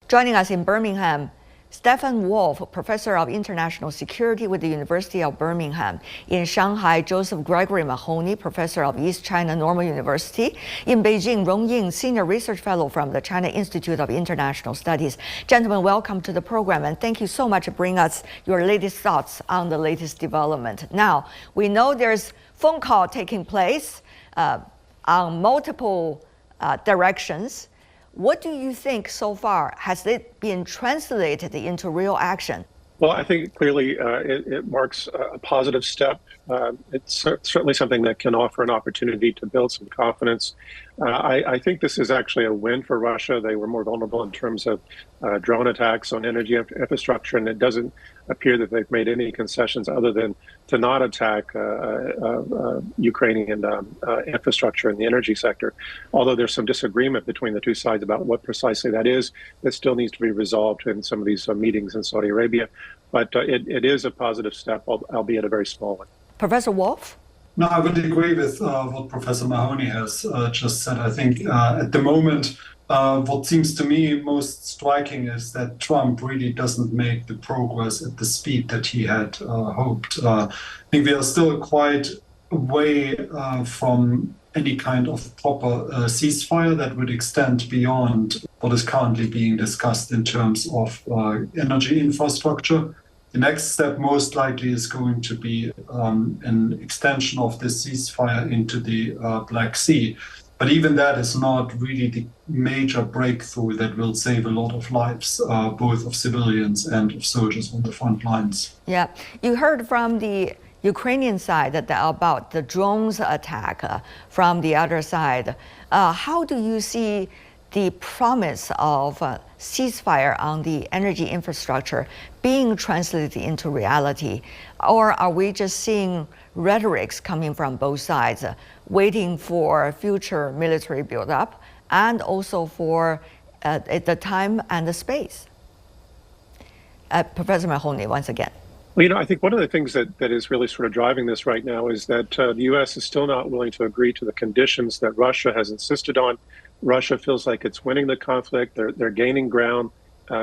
Joining us in Birmingham, Stefan Wolf, Professor of International Security with the University of Birmingham. In Shanghai, Joseph Gregory Mahoney, Professor of East China Normal University. In Beijing, Rong Ying, Senior Research Fellow from the China Institute of International Studies. Gentlemen, welcome to the program, and thank you so much for bringing us your latest thoughts on the latest development. Now, we know there's phone call taking place on multiple directions. What do you think so far? Has it been translated into real action? Well, I think clearly it marks a positive step. It's certainly something that can offer an opportunity to build some confidence. I think this is actually a win for Russia. They were more vulnerable in terms of drone attacks on energy infrastructure, and it doesn't appear that they've made any concessions other than to not attack Ukrainian infrastructure in the energy sector. Although there's some disagreement between the two sides about what precisely that is, that still needs to be resolved in some of these meetings in Saudi Arabia. But it is a positive step, albeit a very small one. Professor Wolf? No, I would agree with what Professor Mahoney has just said. I think at the moment, what seems to me most striking is that Trump really doesn't make the progress at the speed that he had hoped. I think we are still quite a way from any kind of proper ceasefire that would extend beyond what is currently being discussed in terms of energy infrastructure. The next step most likely is going to be an extension of this ceasefire into the Black Sea. But even that is not really the major breakthrough that will save a lot of lives, both of civilians and of soldiers on the front lines. Yeah, you heard from the Ukrainian side about the drones attack from the other side. How do you see the promise of ceasefire on the energy infrastructure being translated into reality? Or are we just seeing rhetorics coming from both sides, waiting for future military buildup and also for the time and the space? Professor Mahoney, once again. Well, I think one of the things that is really sort of driving this right now is that the U.S. is still not willing to agree to the conditions that Russia has insisted on. Russia feels like it's winning the conflict. They're gaining ground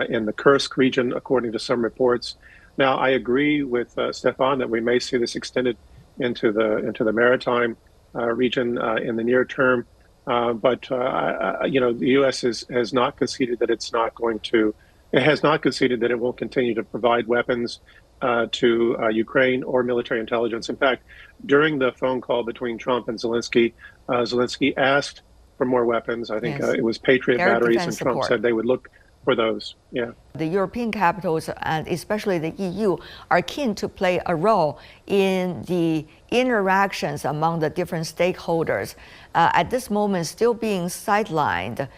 in the Kursk region, according to some reports. Now, I agree with Stefan that we may see this extended into the maritime region in the near term. But the U.S. has not conceded that it's not going to. It has not conceded that it will continue to provide weapons to Ukraine or military intelligence. In fact, during the phone call between Trump and Zelensky, Zelensky asked for more weapons. I think it was Patriot batteries, and Trump said they would look for those. Yeah. The European capitals, and especially the EU, are keen to play a role in the interactions among the different stakeholders. At this moment, still being sidelined.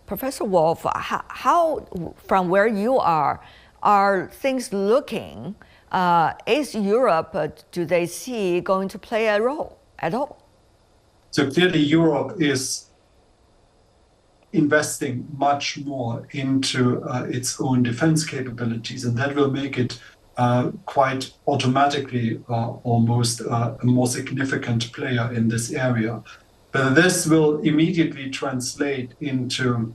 Professor Wolf, how, from where you are things looking? Is Europe, do they see, going to play a role at all? So clearly Europe is investing much more into its own defense capabilities, and that will make it quite automatically almost a more significant player in this area. But this will immediately translate into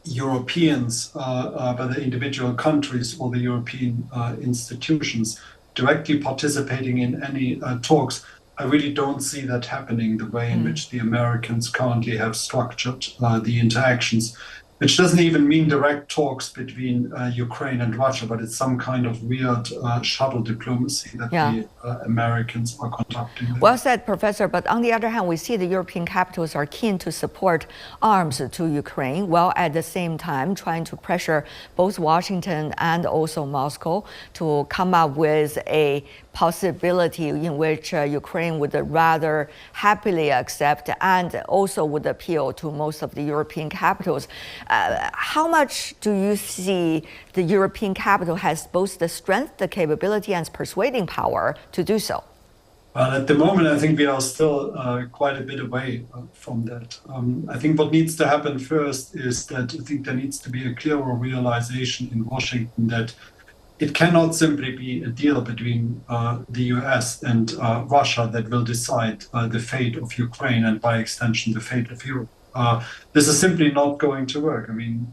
Europeans, whether individual countries or the European institutions, directly participating in any talks. I really don't see that happening the way in which the Americans currently have structured the interactions, which doesn't even mean direct talks between Ukraine and Russia, but it's some kind of weird shuttle diplomacy that the Americans are conducting. Well said, Professor. But on the other hand, we see the European capitals are keen to support arms to Ukraine, while at the same time trying to pressure both Washington and also Moscow to come up with a possibility in which Ukraine would rather happily accept and also would appeal to most of the European capitals. How much do you see the European capital has both the strength, the capability, and persuading power to do so? Well, at the moment, I think we are still quite a bit away from that. I think what needs to happen first is that I think there needs to be a clearer realization in Washington that it cannot simply be a deal between the US and Russia that will decide the fate of Ukraine and by extension the fate of Europe. This is simply not going to work. I mean,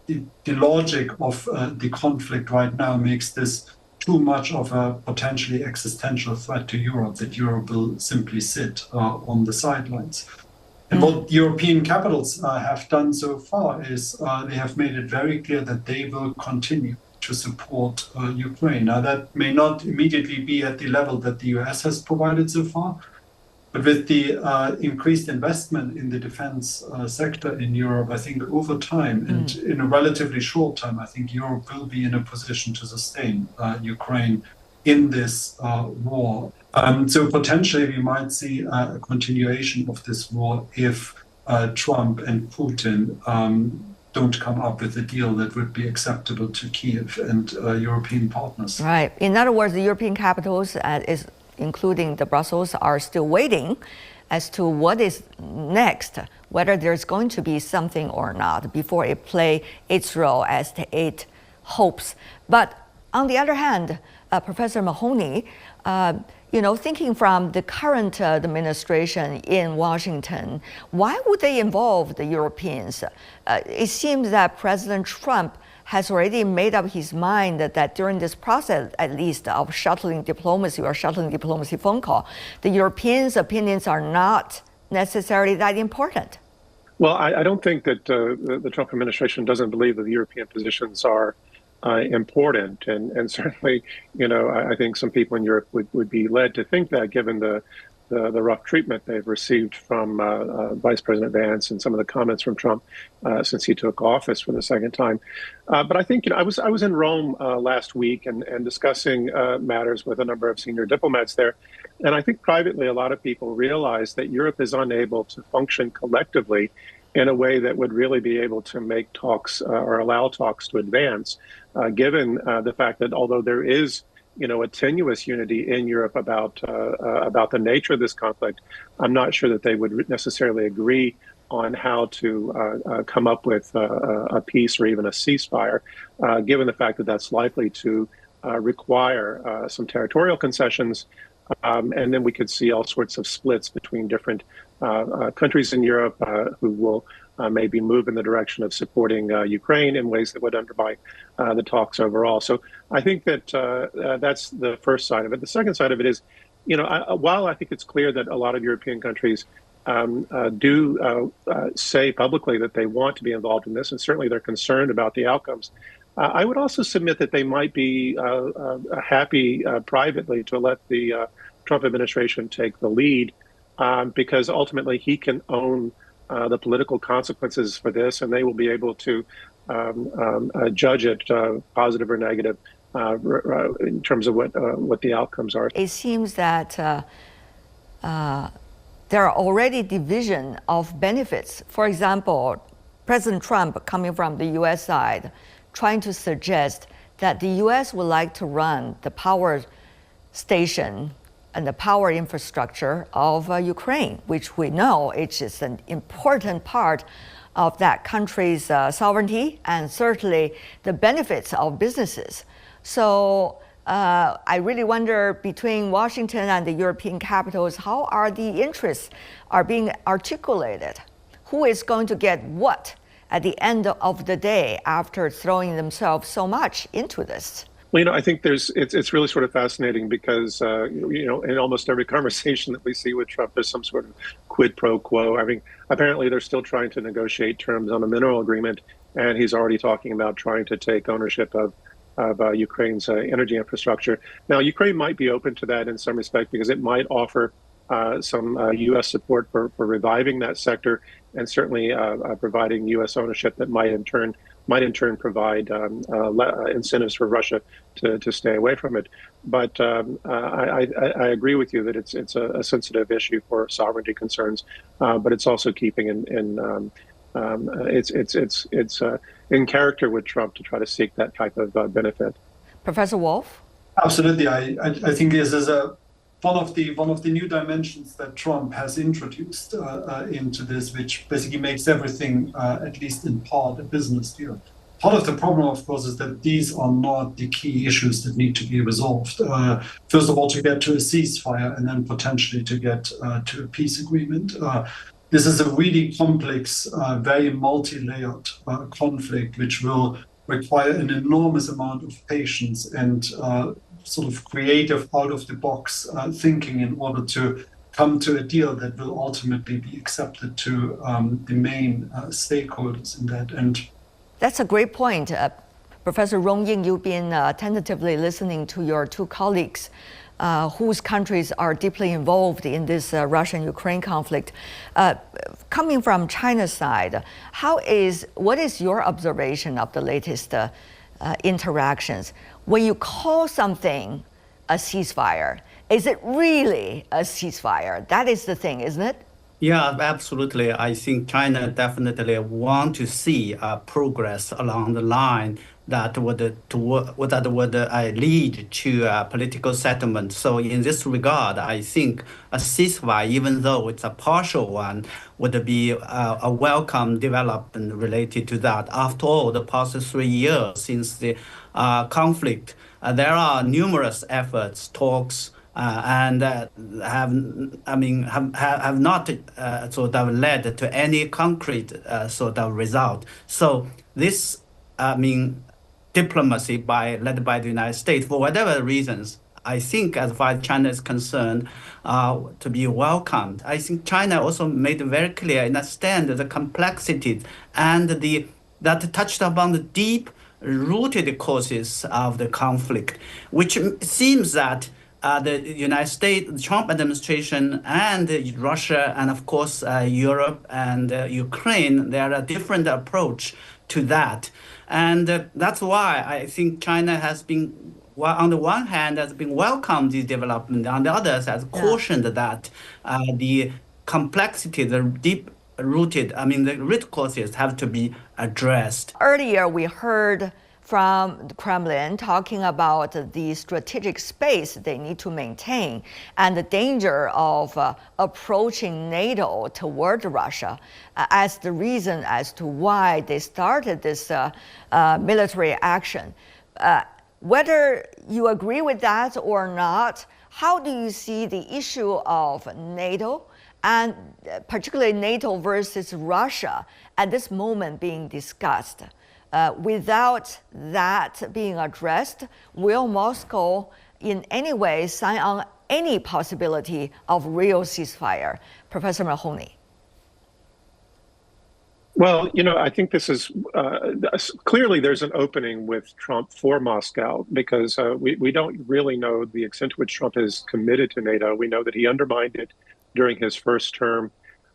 the logic of the conflict right now makes this too much of a potentially existential threat to Europe, that Europe will simply sit on the sidelines. And what European capitals have done so far is they have made it very clear that they will continue to support Ukraine. Now, that may not immediately be at the level that the US has provided so far, but with the increased investment in the defense sector in Europe, I think over time and in a relatively short time, I think Europe will be in a position to sustain Ukraine in this war. So potentially we might see a continuation of this war if Trump and Putin don't come up with a deal that would be acceptable to Kiev and European partners. Right. In other words, the European capitals, including the Brussels, are still waiting as to what is next, whether there's going to be something or not, before it play its role as it hopes. But on the other hand, Professor Mahoney, thinking from the current administration in Washington, why would they involve the Europeans? It seems that President Trump has already made up his mind that during this process, at least, of shuttling diplomacy phone call, the Europeans' opinions are not necessarily that important. Well, I don't think that the Trump administration doesn't believe that the European positions are important, and certainly, I think some people in Europe would be led to think that, given the rough treatment they've received from Vice President Vance and some of the comments from Trump since he took office for the second time. But I think I was in Rome last week and discussing matters with a number of senior diplomats there, and I think privately a lot of people realize that Europe is unable to function collectively in a way that would really be able to make talks or allow talks to advance, given the fact that although there is a tenuous unity in Europe about the nature of this conflict, I'm not sure that they would necessarily agree on how to come up with a peace or even a ceasefire, given the fact that that's likely to require some territorial concessions. And then we could see all sorts of splits between different countries in Europe who will maybe move in the direction of supporting Ukraine in ways that would undermine the talks overall. So I think that that's the first side of it. The second side of it is, while I think it's clear that a lot of European countries do say publicly that they want to be involved in this, and certainly they're concerned about the outcomes, I would also submit that they might be happy privately to let the Trump administration take the lead, because ultimately he can own the political consequences for this, and they will be able to judge it positive or negative in terms of what the outcomes are. It seems that there are already division of benefits. For example, President Trump, coming from the U.S. side, trying to suggest that the U.S. would like to run the power station and the power infrastructure of Ukraine, which we know it is an important part of that country's sovereignty and certainly the benefits of businesses. So I really wonder, between Washington and the European capitals, how are the interests are being articulated? Who is going to get what at the end of the day after throwing themselves so much into this? Well, I think it's really sort of fascinating because, in almost every conversation that we see with Trump, there's some sort of quid pro quo. I mean, apparently they're still trying to negotiate terms on a mineral agreement, and he's already talking about trying to take ownership of Ukraine's energy infrastructure. Now, Ukraine might be open to that in some respect because it might offer some U.S. support for reviving that sector, and certainly providing U.S. ownership that might in turn provide incentives for Russia to stay away from it. But I agree with you that it's a sensitive issue for sovereignty concerns, but it's also keeping it's in character with Trump to try to seek that type of benefit. Professor Wolf? Absolutely. I think this is one of the new dimensions that Trump has introduced into this, which basically makes everything, at least in part, a business deal. Part of the problem, of course, is that these are not the key issues that need to be resolved. First of all, to get to a ceasefire, and then potentially to get to a peace agreement. this is a really complex, very multi-layered conflict, which will require an enormous amount of patience and sort of creative, out-of-the-box thinking in order to come to a deal that will ultimately be accepted to the main stakeholders in that. And that's a great point. Professor Rong Ying, you've been tentatively listening to your two colleagues whose countries are deeply involved in this Russian-Ukraine conflict. Coming from China's side, what is your observation of the latest interactions? When you call something a ceasefire, is it really a ceasefire? That is the thing, isn't it? Yeah, absolutely. I think China definitely want to see progress along the line that would lead to a political settlement. So in this regard, I think a ceasefire, even though it's a partial one, would be a welcome development related to that. After all, the past 3 years since the conflict, there are numerous efforts, talks, and have not sort of led to any concrete sort of result. So this, diplomacy led by the United States, for whatever reasons, I think as far as China is concerned, to be welcomed. I think China also made it very clear, understand the complexities and that touched upon the deep-rooted causes of the conflict, which seems that the United States, the Trump administration, and Russia, and of course Europe and Ukraine, there are a different approach to that. And that's why I think China has been, on the one hand, has been welcomed this development, on the other has cautioned that the complexity, the deep-rooted, the root causes have to be addressed. Earlier, we heard from the Kremlin talking about the strategic space they need to maintain and the danger of approaching NATO toward Russia as the reason as to why they started this military action. Whether you agree with that or not, how do you see the issue of NATO and particularly NATO versus Russia at this moment being discussed? Without that being addressed, will Moscow in any way sign on any possibility of real ceasefire? Professor Mahoney. Well, I think this is clearly there's an opening with Trump for Moscow because we don't really know the extent to which Trump is committed to NATO. We know that he undermined it during his first term.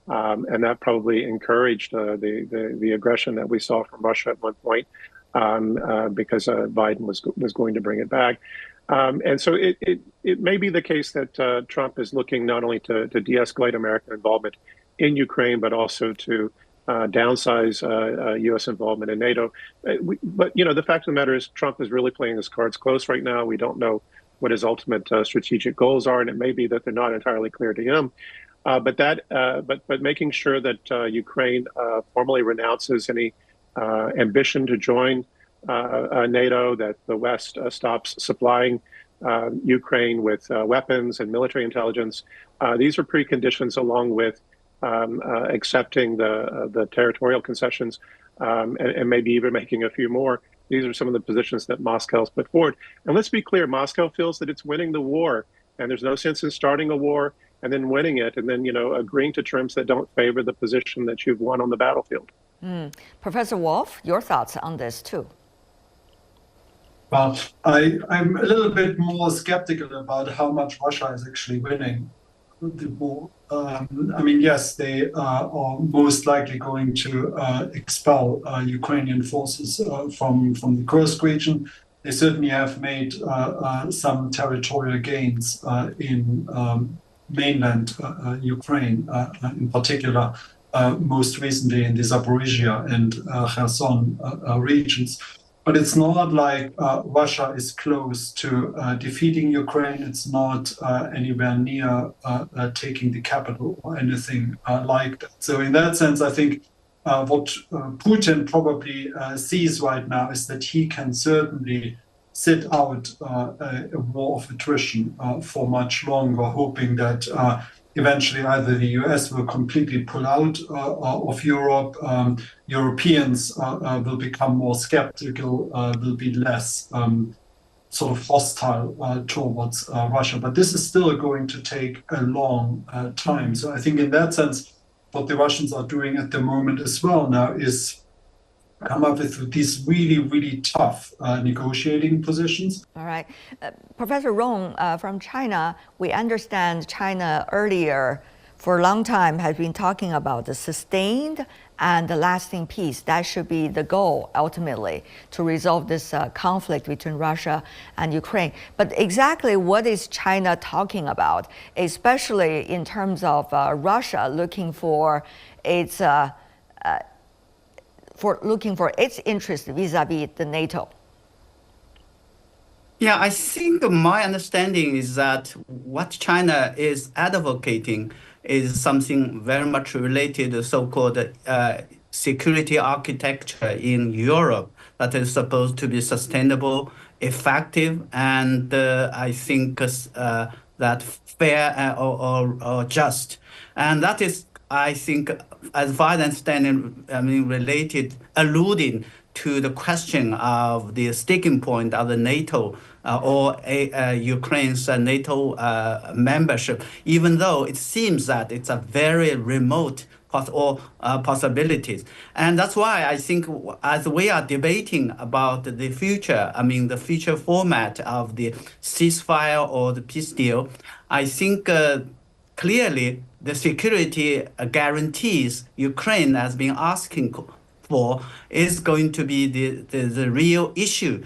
And that probably encouraged the aggression that we saw from Russia at one point because Biden was going to bring it back. And so it may be the case that Trump is looking not only to de-escalate American involvement in Ukraine, but also to downsize U.S. involvement in NATO. But, the fact of the matter is Trump is really playing his cards close right now. We don't know what his ultimate strategic goals are, and it may be that they're not entirely clear to him. But making sure that Ukraine formally renounces any ambition to join NATO, that the West stops supplying Ukraine with weapons and military intelligence. These are preconditions, along with accepting the territorial concessions and maybe even making a few more. These are some of the positions that Moscow's put forward. And let's be clear, Moscow feels that it's winning the war, and there's no sense in starting a war and then winning it, and then, agreeing to terms that don't favor the position that you've won on the battlefield. Professor Wolf, your thoughts on this too? Well, I'm a little bit more skeptical about how much Russia is actually winning the war. Yes, they are most likely going to expel Ukrainian forces from the Kursk region. They certainly have made some territorial gains in mainland Ukraine, in particular, most recently in the Zaporizhia and Kherson regions. But it's not like Russia is close to defeating Ukraine. It's not anywhere near taking the capital or anything like that. So in that sense, I think what Putin probably sees right now is that he can certainly sit out a war of attrition for much longer, hoping that eventually either the US will completely pull out of Europe, Europeans will become more skeptical, will be less sort of hostile towards Russia. But this is still going to take a long time. So I think in that sense, what the Russians are doing at the moment as well now is come up with these really, really tough negotiating positions. All right. Professor Rong, from China, we understand China earlier for a long time has been talking about the sustained and the lasting peace. That should be the goal ultimately to resolve this conflict between Russia and Ukraine. But exactly what is China talking about, especially in terms of Russia looking for its interest vis-a-vis the NATO? Yeah, I think my understanding is that what China is advocating is something very much related to so-called security architecture in Europe that is supposed to be sustainable, effective, and I think that fair or just. And that is, I think, as far as I understand, alluding to the question of the sticking point of the NATO or Ukraine's NATO membership, even though it seems that it's a very remote possibilities. And that's why I think as we are debating about the future, the future format of the ceasefire or the peace deal, I think clearly the security guarantees Ukraine has been asking for is going to be the real issue.